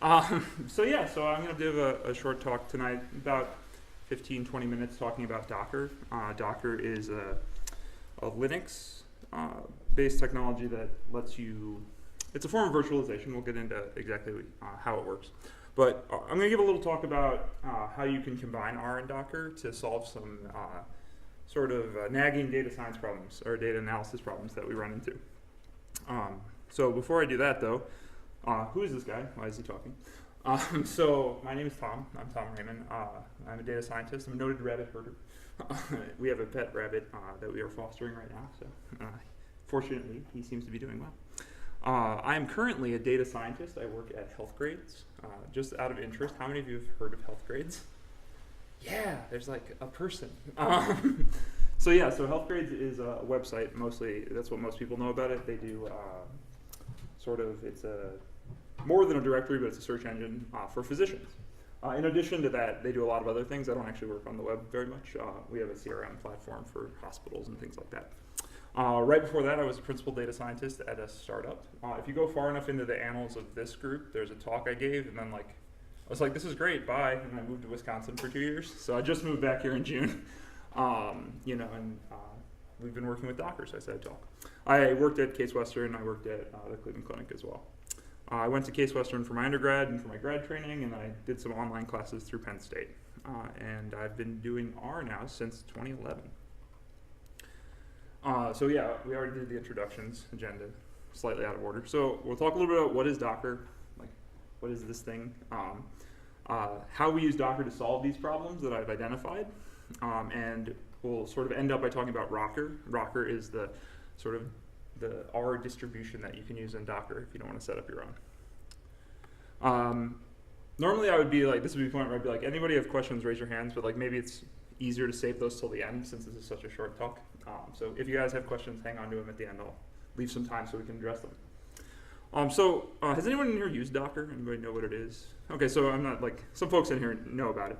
So I'm going to give a short talk tonight, about 15, 20 minutes talking about Docker. Docker is a Linux-based technology that lets you, it's a form of virtualization. We'll get into exactly how it works. But I'm going to give a little talk about how you can combine R and Docker to solve some nagging data science problems or data analysis problems that we run into. So before I do that, though, who is this guy? Why is he talking? So my name is Tom. I'm Tom Rehman. I'm a data scientist. I'm a noted rabbit herder. We have a pet rabbit that we are fostering right now. So fortunately, he seems to be doing well. I am currently a data scientist. I work at Healthgrades. Just out of interest, how many of you have heard of Healthgrades? Yeah, there's like a person. So Healthgrades is a website. Mostly, that's what most people know about it. They do it's a more than a directory, but it's a search engine for physicians. In addition to that, they do a lot of other things. I don't actually work on the web very much. We have a CRM platform for hospitals and things like that. Right before that, I was a principal data scientist at a startup. If you go far enough into the annals of this group, there's a talk I gave, and then I was like, this is great, bye, and I moved to Wisconsin for 2 years. So I just moved back here in June, we've been working with Docker, so I said I'd talk. I worked at Case Western. I worked at the Cleveland Clinic as well. I went to Case Western for my undergrad and for my grad training, and I did some online classes through Penn State. And I've been doing R now since 2011. We already did the introductions agenda, slightly out of order. So we'll talk a little bit about what is Docker, what is this thing, how we use Docker to solve these problems that I've identified, and we'll sort of end up by talking about Rocker. Rocker is the R distribution that you can use in Docker if you don't want to set up your own. Normally I would be like, this would be the point where I'd be like, anybody have questions, raise your hands, but maybe it's easier to save those till the end since this is such a short talk. So if you guys have questions, hang on to them at the end. I'll leave some time so we can address them. Has anyone in here used Docker? Anybody know what it is? Okay, so I'm not some folks in here know about it.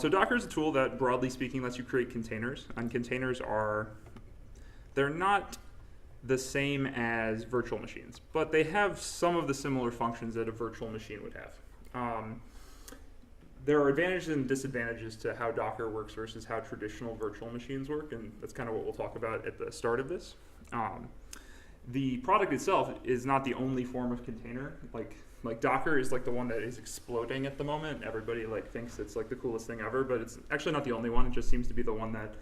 So Docker is a tool that, broadly speaking, lets you create containers. And containers they're not the same as virtual machines, but they have some of the similar functions that a virtual machine would have. There are advantages and disadvantages to how Docker works versus how traditional virtual machines work, and that's kind of what we'll talk about at the start of this. The product itself is not the only form of container. Like Docker is the one that is exploding at the moment. Everybody thinks it's the coolest thing ever, but it's actually not the only one. It just seems to be the one that,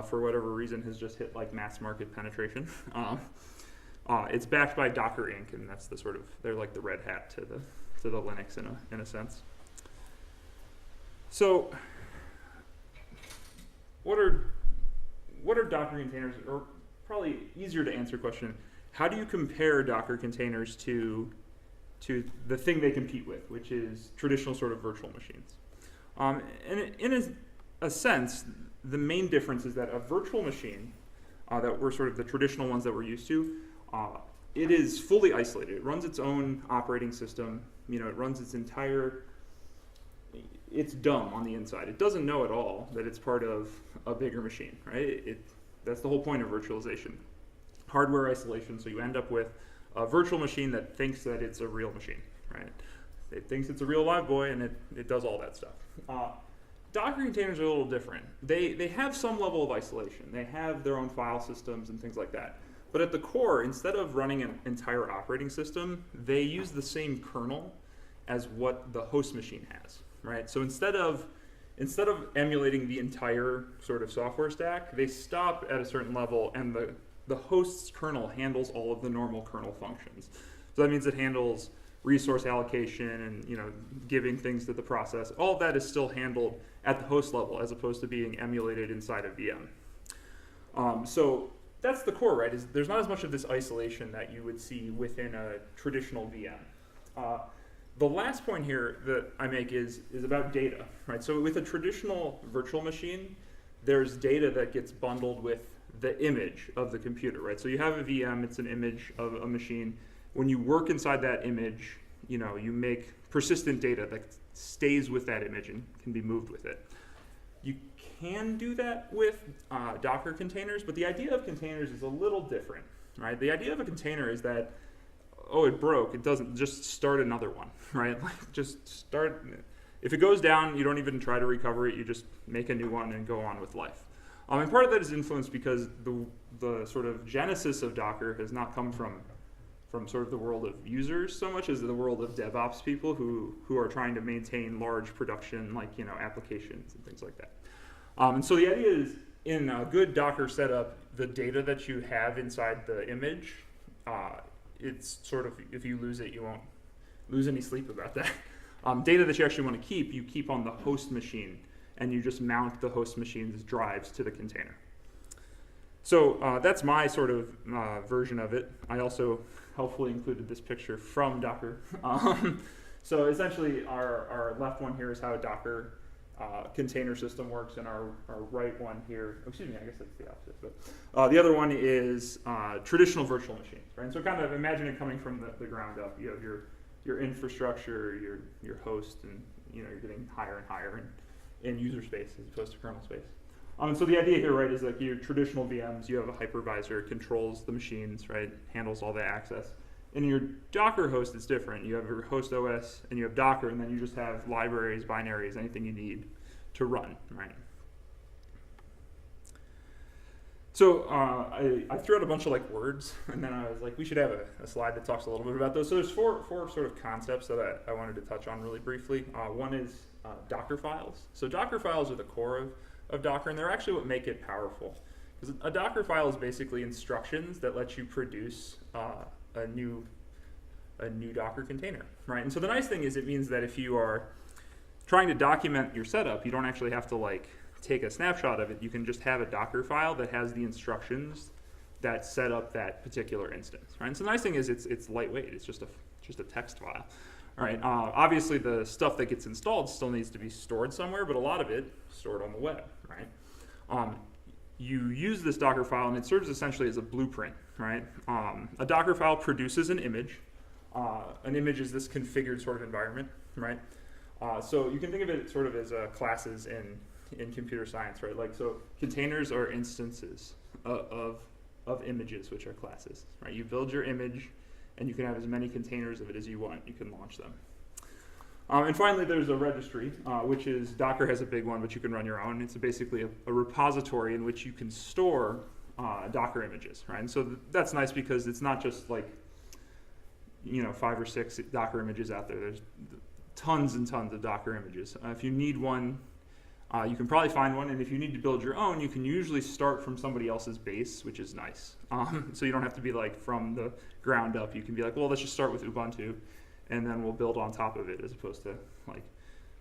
for whatever reason, has just hit mass market penetration. It's backed by Docker Inc., and that's they're like the red hat to the Linux in a sense. So, what are Docker containers? Or probably easier to answer question: how do you compare Docker containers to the thing they compete with, which is traditional virtual machines? And in a sense, the main difference is that a virtual machine that we're the traditional ones that we're used to, it is fully isolated. It runs its own operating system. It runs its entire. It's dumb on the inside. It doesn't know at all that it's part of a bigger machine, right? That's the whole point of virtualization. Hardware isolation, so you end up with a virtual machine that thinks that it's a real machine, right? It thinks it's a real live boy, and it does all that stuff. Docker containers are a little different. They have some level of isolation. They have their own file systems and things like that. But at the core, instead of running an entire operating system, they use the same kernel as what the host machine has, right? So instead of emulating the entire software stack, they stop at a certain level, and the host's kernel handles all of the normal kernel functions. So that means it handles resource allocation and giving things to the process. All of that is still handled at the host level as opposed to being emulated inside a VM. So that's the core, right? There's not as much of this isolation that you would see within a traditional VM. The last point here that I make is about data, right? So with a traditional virtual machine, there's data that gets bundled with the image of the computer, right? So you have a VM, it's an image of a machine. When you work inside that image, you make persistent data that stays with that image and can be moved with it. You can do that with Docker containers, but the idea of containers is a little different, right? The idea of a container is that oh, it broke. It doesn't. Just start another one, right? Like just start. If it goes down, you don't even try to recover it. You just make a new one and go on with life. And part of that is influenced because the sort of genesis of Docker has not come from sort of the world of users so much as the world of DevOps people who are trying to maintain large production, like, applications and things like that. And so the idea is, in a good Docker setup, the data that you have inside the image, it's sort of, if you lose it, you won't lose any sleep about that. Data that you actually want to keep, you keep on the host machine, and you just mount the host machine's drives to the container. So that's my sort of version of it. I also helpfully included this picture from Docker. So essentially, our left one here is how a Docker container system works, and our right one here, excuse me, I guess that's the opposite, but the other one is traditional virtual machines, right? And so kind of imagine it coming from the ground up. You have your infrastructure, your host, and you're getting higher and higher in user space as opposed to kernel space. And so the idea here, right, is like your traditional VMs, you have a hypervisor, controls the machines, right, handles all the access. In your Docker host, it's different. You have your host OS, and you have Docker, and then you just have libraries, binaries, anything you need to run, right? So I threw out a bunch of like words, and then I was like, we should have a slide that talks a little bit about those. So there's four sort of concepts that I wanted to touch on really briefly. One is Docker files. So Docker files are the core of Docker, and they're actually what make it powerful. Because a Docker file is basically instructions that let you produce a new Docker container, right? And so the nice thing is it means that if you are trying to document your setup, you don't actually have to like take a snapshot of it. You can just have a Docker file that has the instructions that set up that particular instance, right? And so the nice thing is it's lightweight. It's just a text file. All right. Obviously, the stuff that gets installed still needs to be stored somewhere, but a lot of it is stored on the web, right? You use this Docker file, and it serves essentially as a blueprint, right? A Docker file produces an image. An image is this configured sort of environment, right? So you can think of it sort of as classes in computer science, right? Like, so containers are instances of images, which are classes, right? You build your image, and you can have as many containers of it as you want. You can launch them. And finally, there's a registry, which is, Docker has a big one, but you can run your own. It's basically a repository in which you can store Docker images, right? And so that's nice because it's not just like, 5 or 6 Docker images out there. There's tons and tons of Docker images. If you need one, you can probably find one, and if you need to build your own, you can usually start from somebody else's base, which is nice. So you don't have to be like from the ground up. You can be like, well, let's just start with Ubuntu, and then we'll build on top of it, as opposed to like,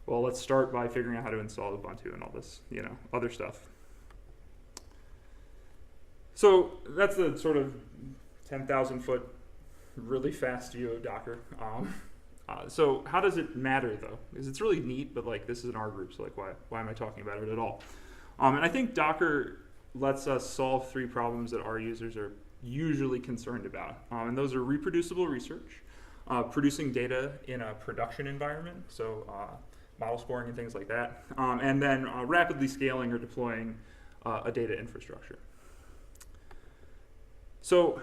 well, let's start by figuring out how to install Ubuntu and all this, other stuff. So that's the sort of 10,000 foot, really fast view of Docker. So how does it matter, though? Because it's really neat, but like, this is an R group, so like, why am I talking about it at all? And I think Docker lets us solve 3 problems that our users are usually concerned about. And those are reproducible research, producing data in a production environment, so model scoring and things like that, and then rapidly scaling or deploying a data infrastructure. So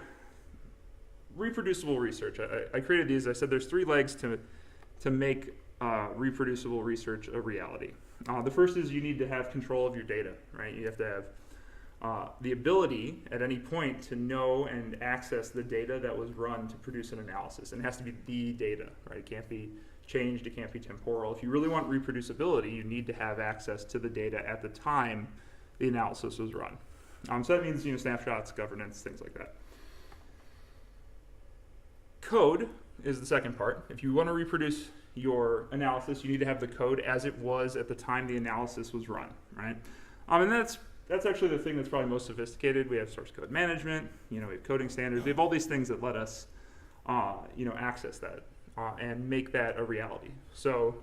reproducible research. I created these. I said there's 3 legs to make reproducible research a reality. The first is you need to have control of your data, right? You have to have the ability at any point to know and access the data that was run to produce an analysis. And it has to be the data, right? It can't be changed. It can't be temporal. If you really want reproducibility, you need to have access to the data at the time the analysis was run. So that means snapshots, governance, things like that. Code is the second part. If you want to reproduce your analysis, you need to have the code as it was at the time the analysis was run, right? And that's actually the thing that's probably most sophisticated. We have source code management, we have coding standards. We have all these things that let us, access that and make that a reality. So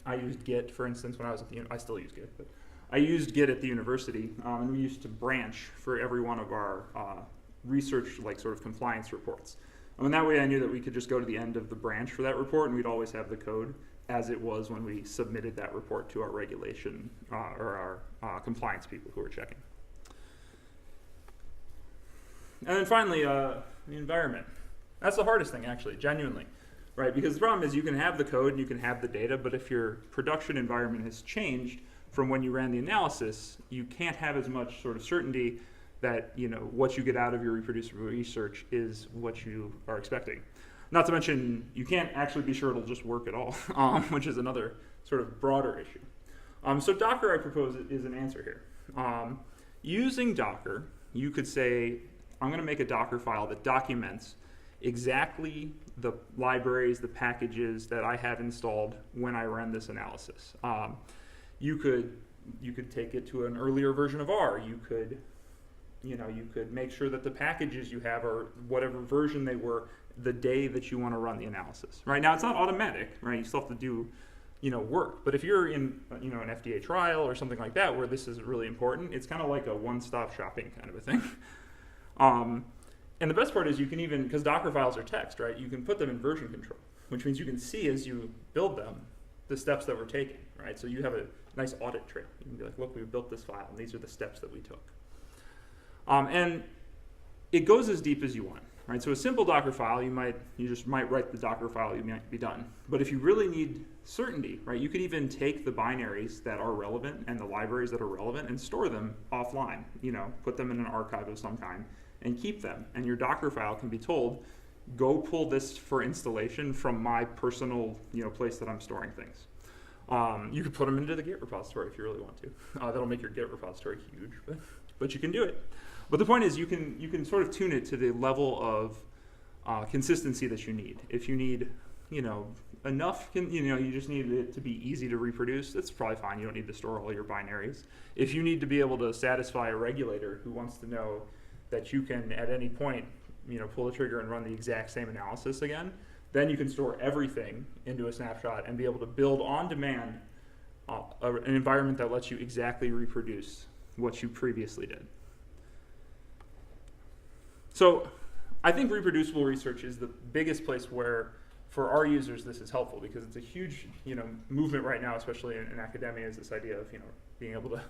I used Git, for instance, when I was at I still use Git, but I used Git at the university, and we used to branch for every one of our research, like sort of compliance reports. And that way I knew that we could just go to the end of the branch for that report, and we'd always have the code as it was when we submitted that report to our regulation or our compliance people who were checking. And then finally, the environment. That's the hardest thing, actually, genuinely, right? Because the problem is you can have the code and you can have the data, but if your production environment has changed from when you ran the analysis, you can't have as much sort of certainty that what you get out of your reproducible research is what you are expecting. Not to mention, you can't actually be sure it'll just work at all, which is another sort of broader issue. So Docker, I propose, is an answer here. Using Docker, you could say, I'm going to make a Docker file that documents exactly the libraries, the packages that I have installed when I ran this analysis. You could take it to an earlier version of R. You could make sure that the packages you have are whatever version they were the day that you want to run the analysis. Right now, it's not automatic. Right, you still have to do work. But if you're in an FDA trial or something like that where this is really important, it's kind of like a one-stop shopping kind of a thing. And the best part is you can even, because Docker files are text, right? You can put them in version control, which means you can see as you build them the steps that were taken, right? So you have a nice audit trail. You can be like, look, we built this file, and these are the steps that we took. And it goes as deep as you want, right? So a simple Docker file, you just might write the Docker file, you might be done. But if you really need certainty, right, you could even take the binaries that are relevant and the libraries that are relevant and store them offline, put them in an archive of some kind and keep them. And your Docker file can be told, go pull this for installation from my personal, place that I'm storing things. You could put them into the Git repository if you really want to. That'll make your Git repository huge, but you can do it. But the point is, you can sort of tune it to the level of consistency that you need. If you need, enough, you just need it to be easy to reproduce. That's probably fine. You don't need to store all your binaries. If you need to be able to satisfy a regulator who wants to know that you can at any point, pull the trigger and run the exact same analysis again, then you can store everything into a snapshot and be able to build on demand an environment that lets you exactly reproduce what you previously did. So I think reproducible research is the biggest place where, for our users, this is helpful, because it's a huge movement right now, especially in academia, is this idea of being able to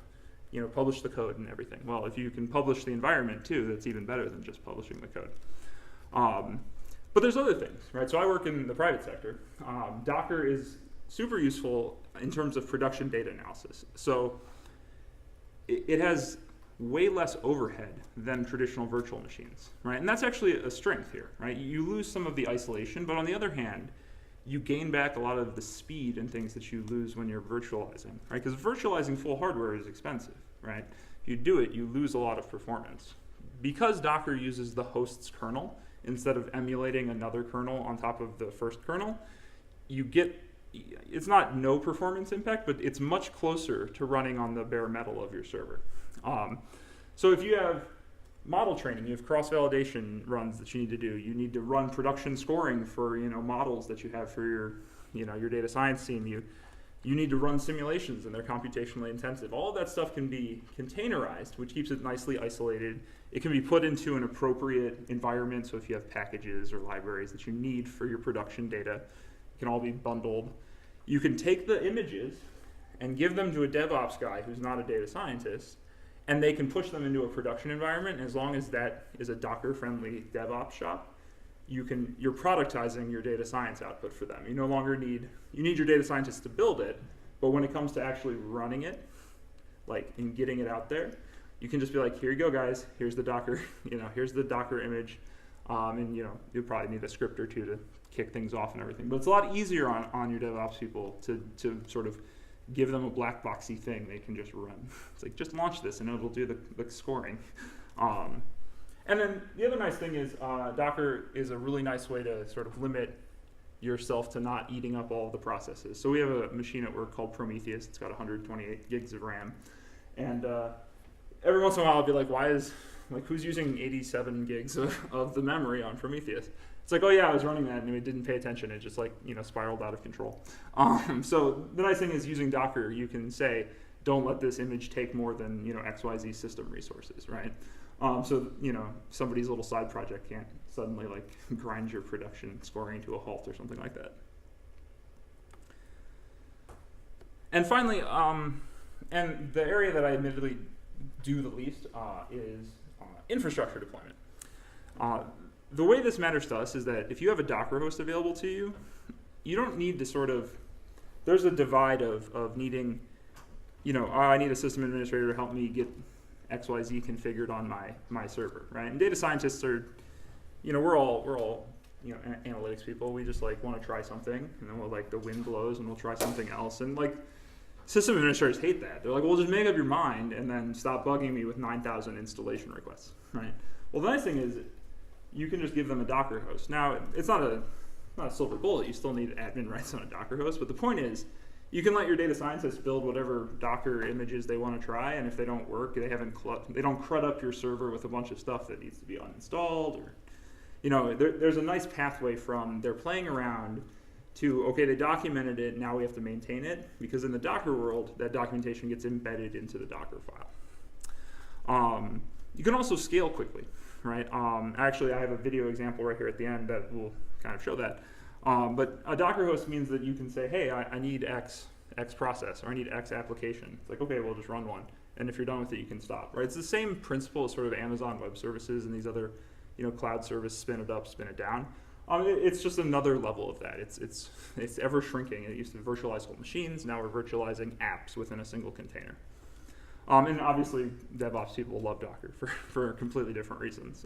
publish the code and everything. Well, if you can publish the environment too, that's even better than just publishing the code. But there's other things, right? So I work in the private sector. Docker is super useful in terms of production data analysis. So it has way less overhead than traditional virtual machines, right? And that's actually a strength here, right? You lose some of the isolation, but on the other hand, you gain back a lot of the speed and things that you lose when you're virtualizing, right? Because virtualizing full hardware is expensive, right? If you do it, you lose a lot of performance. Because Docker uses the host's kernel instead of emulating another kernel on top of the first kernel, you get, it's not no performance impact, but it's much closer to running on the bare metal of your server. So if you have model training, you have cross-validation runs that you need to do. You need to run production scoring for models that you have for your data science team. You need to run simulations, and they're computationally intensive. All of that stuff can be containerized, which keeps it nicely isolated. It can be put into an appropriate environment. So if you have packages or libraries that you need for your production data, it can all be bundled. You can take the images and give them to a DevOps guy who's not a data scientist, and they can push them into a production environment. As long as that is a Docker-friendly DevOps shop, you're productizing your data science output for them. You no longer need your data scientists to build it, but when it comes to actually running it, like in getting it out there, you can just be like, here you go, guys. Here's the Docker, here's the Docker image, and you'll probably need a script or two to kick things off and everything. But it's a lot easier on your DevOps people to sort of give them a black boxy thing they can just run. It's like, just launch this and it'll do the scoring. And then the other nice thing is Docker is a really nice way to sort of limit yourself to not eating up all of the processes. So we have a machine at work called Prometheus. It's got 128 gigs of RAM. And every once in a while I'll be like, who's using 87 gigs of the memory on Prometheus? It's like, oh yeah, I was running that and we didn't pay attention. It just spiraled out of control. So the nice thing is, using Docker, you can say, don't let this image take more than XYZ system resources, right? So somebody's little side project can't suddenly grind your production scoring to a halt or something like that. And finally, and the area that I admittedly do the least is infrastructure deployment. the way this matters to us is that if you have a Docker host available to you, you don't need to sort of, there's a divide of needing, I need a system administrator to help me get XYZ configured on my server, right? And data scientists are, we're all analytics people. We just like want to try something, and then the wind blows and we'll try something else. And system administrators hate that. They're like, well, just make up your mind and then stop bugging me with 9,000 installation requests, right? Well, the nice thing is you can just give them a Docker host. Now, it's not a silver bullet. You still need admin rights on a Docker host. But the point is, you can let your data scientists build whatever Docker images they want to try, and if they don't work, they don't crud up your server with a bunch of stuff that needs to be uninstalled. Or, there's a nice pathway from they're playing around to, okay, they documented it, now we have to maintain it, because in the Docker world, that documentation gets embedded into the Docker file. You can also scale quickly, right? Actually, I have a video example right here at the end that will kind of show that. But a Docker host means that you can say, hey, I need X process, or I need X application. It's like, okay, we'll just run one. And if you're done with it, you can stop, right? It's the same principle as sort of Amazon Web Services and these other, cloud service, spin it up, spin it down. It's just another level of that. It's ever shrinking. It used to virtualize whole machines. Now we're virtualizing apps within a single container. And obviously, DevOps people love Docker for completely different reasons.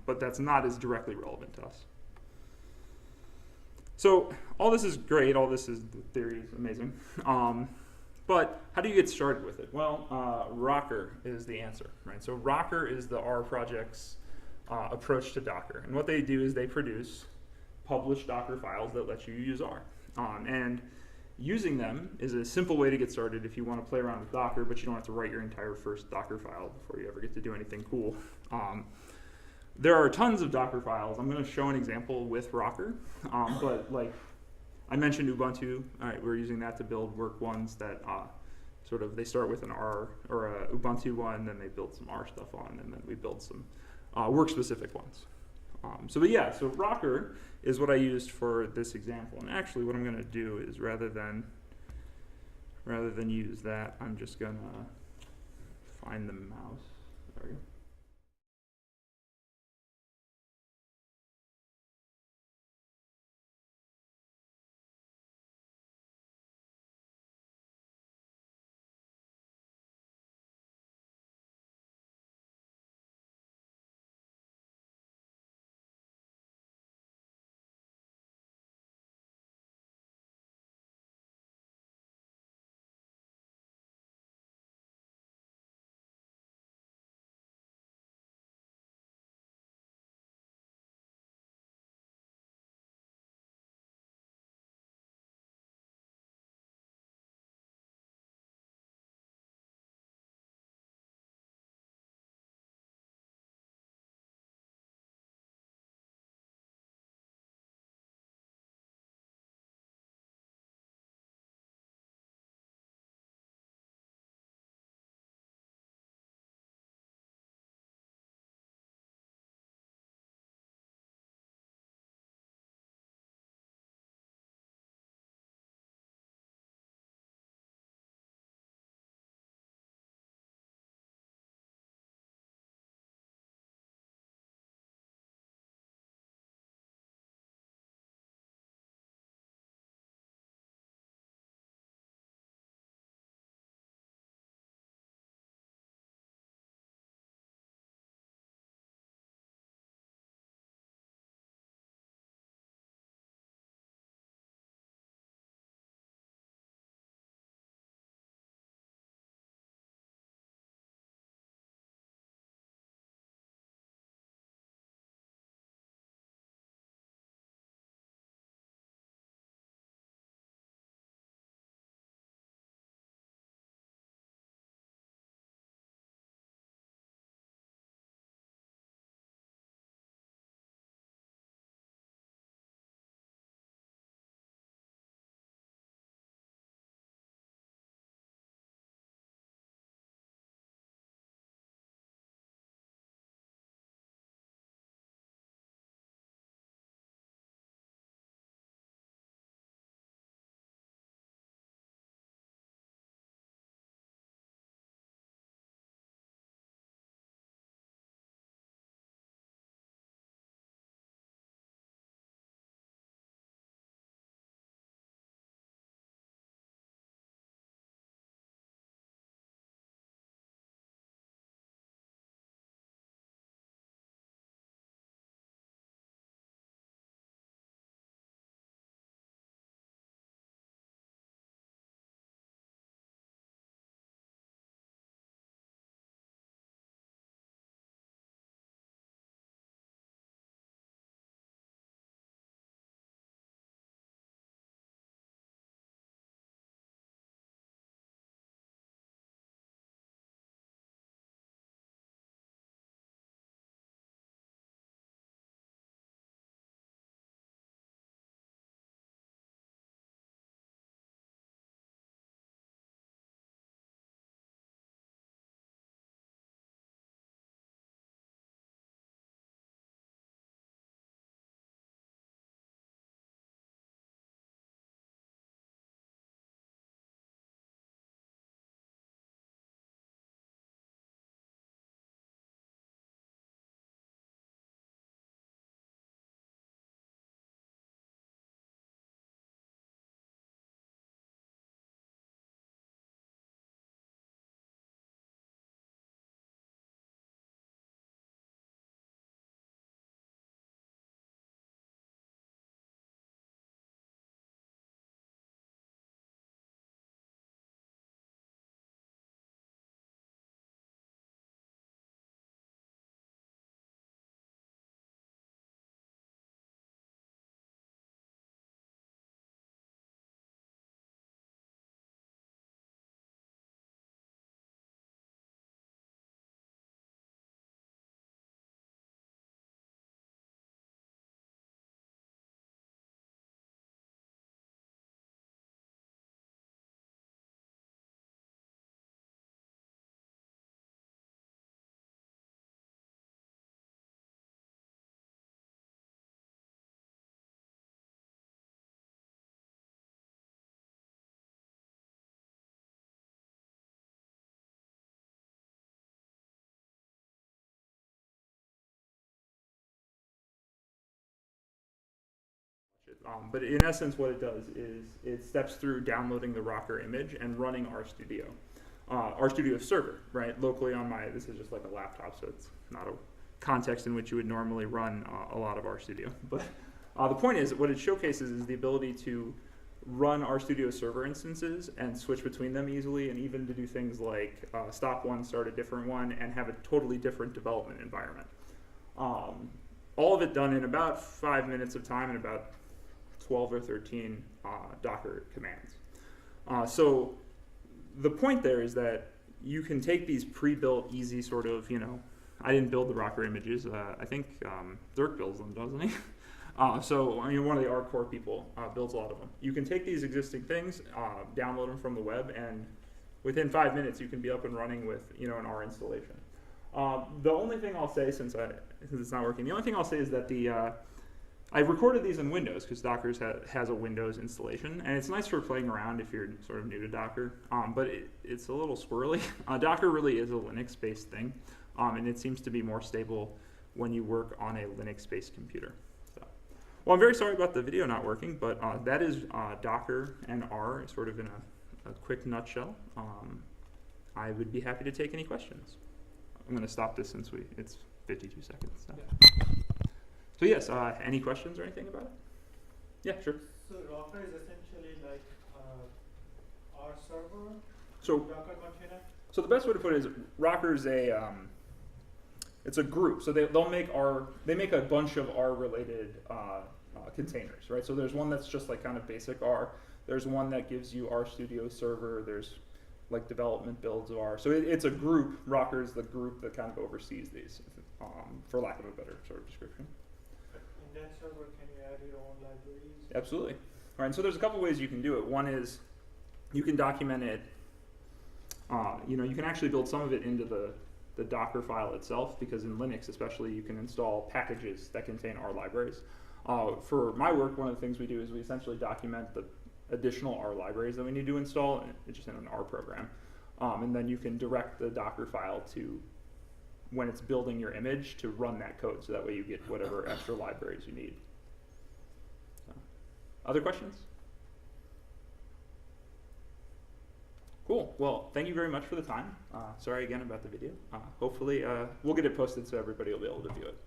But that's not as directly relevant to us. So all this is great. All this is, the theory is amazing. But how do you get started with it? Well, Rocker is the answer, right? So Rocker is the R project's approach to Docker. And what they do is they produce published Docker files that let you use R. And using them is a simple way to get started if you want to play around with Docker, but you don't have to write your entire first Docker file before you ever get to do anything cool. There are tons of Docker files. I'm going to show an example with Rocker, but I mentioned Ubuntu. All right, we're using that to build work ones that they start with an R or a Ubuntu one, then they build some R stuff on, and then we build some work-specific ones. So Rocker is what I used for this example. And actually, what I'm going to do is rather than use that, I'm just going to find the mouse. There we go. But in essence, what it does is it steps through downloading the Rocker image and running RStudio server, right? Locally on this is just like a laptop, so it's not a context in which you would normally run a lot of RStudio. But the point is, what it showcases is the ability to run RStudio server instances and switch between them easily, and even to do things like stop one, start a different one, and have a totally different development environment. All of it done in about 5 minutes of time and about 12 or 13 Docker commands. So the point there is that you can take these pre-built, easy sort of, I didn't build the Rocker images. I think Dirk builds them, doesn't he? So one of the R core people builds a lot of them. You can take these existing things, download them from the web, and within 5 minutes you can be up and running with an R installation. The only thing I'll say, since it's not working, the only thing I'll say is that I recorded these in Windows because Docker has a Windows installation, and it's nice for playing around if you're sort of new to Docker, but it's a little squirrely. Docker really is a Linux-based thing, and it seems to be more stable when you work on a Linux-based computer. So, well, I'm very sorry about the video not working, but that is Docker and R sort of in a quick nutshell. I would be happy to take any questions. I'm going to stop this since it's 52 seconds. So, so yes, any questions or anything about it? Yeah, sure. So Docker is essentially like our server, so Docker container? So the best way to put it is Rocker's it's a group. So they make a bunch of R related containers, right? So there's one that's just like kind of basic R. There's one that gives you RStudio server. There's like development builds of R. So it's a group. Rocker is the group that kind of oversees these, for lack of a better sort of description. In that server, can you add your own libraries? Absolutely. All right, and so there's a couple ways you can do it. One is you can document it. You can actually build some of it into the Docker file itself, because in Linux especially you can install packages that contain R libraries. For my work, one of the things we do is we essentially document the additional R libraries that we need to install, just in an R program. And then you can direct the Docker file to, when it's building your image, to run that code, so that way you get whatever extra libraries you need. So, other questions? Cool. Well, thank you very much for the time. Sorry again about the video. Hopefully we'll get it posted so everybody will be able to view it.